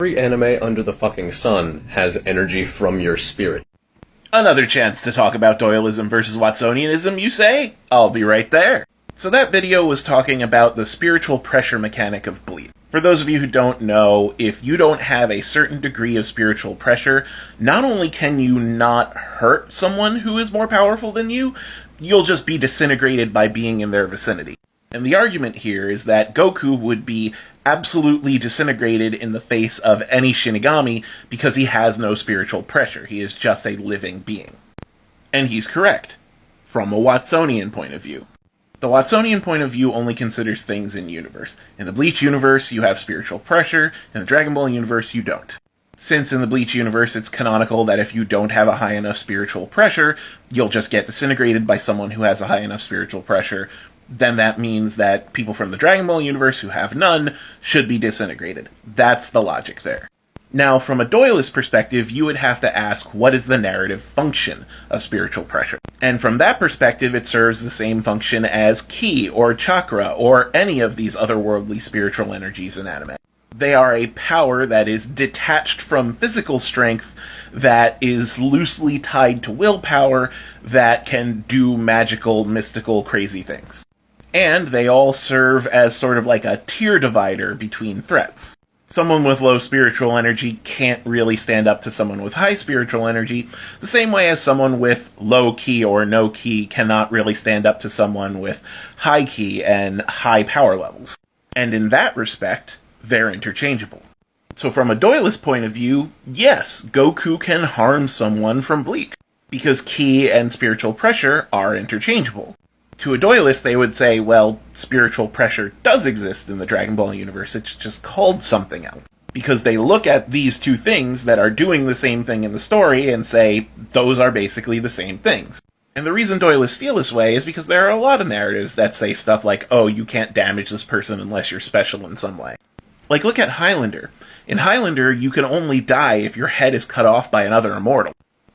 Every anime under the fucking sun has energy from your spirit. Another chance to talk about doylism versus watsonianism, you say? I'll be right there. So that video was talking about the spiritual pressure mechanic of bleach. For those of you who don't know, if you don't have a certain degree of spiritual pressure, not only can you not hurt someone who is more powerful than you, you'll just be disintegrated by being in their vicinity. And the argument here is that Goku would be absolutely disintegrated in the face of any Shinigami because he has no spiritual pressure. He is just a living being. And he's correct, from a Watsonian point of view. The Watsonian point of view only considers things in universe. In the Bleach universe, you have spiritual pressure. In the Dragon Ball universe, you don't. Since in the Bleach universe, it's canonical that if you don't have a high enough spiritual pressure, you'll just get disintegrated by someone who has a high enough spiritual pressure, then that means that people from the Dragon Ball universe who have none should be disintegrated. That's the logic there. Now, from a doylist perspective, you would have to ask, what is the narrative function of spiritual pressure? And from that perspective, it serves the same function as ki, or chakra, or any of these otherworldly spiritual energies in anime. They are a power that is detached from physical strength, that is loosely tied to willpower, that can do magical, mystical, crazy things. And they all serve as sort of like a tier divider between threats. Someone with low spiritual energy can't really stand up to someone with high spiritual energy, the same way as someone with low ki or no ki cannot really stand up to someone with high ki and high power levels. And in that respect, they're interchangeable. So from a doylist point of view, yes, Goku can harm someone from bleach, because ki and spiritual pressure are interchangeable. To a doylist, they would say, well, spiritual pressure does exist in the Dragon Ball universe, it's just called something else. Because they look at these two things that are doing the same thing in the story and say, those are basically the same things. And the reason doylists feel this way is because there are a lot of narratives that say stuff like, oh, you can't damage this person unless you're special in some way. Like, look at Highlander. In Highlander, you can only die if your head is cut off by another immortal.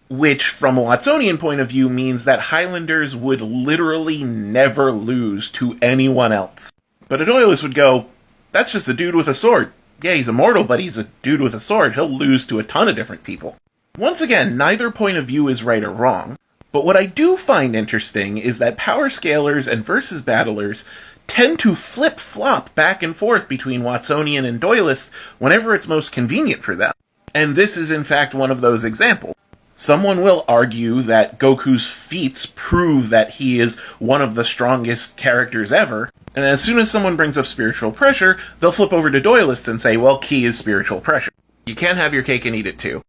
Which, from a Watsonian point of view, means that Highlanders would literally never lose to anyone else. But a doylist would go, that's just a dude with a sword. Yeah, he's immortal, but he's a dude with a sword. He'll lose to a ton of different people. Once again, neither point of view is right or wrong. But what I do find interesting is that power scalers and versus battlers tend to flip-flop back and forth between Watsonian and doylists whenever it's most convenient for them. And this is in fact one of those examples. Someone will argue that Goku's feats prove that he is one of the strongest characters ever, and as soon as someone brings up spiritual pressure, they'll flip over to doylist and say, well, ki is spiritual pressure. You can't have your cake and eat it too.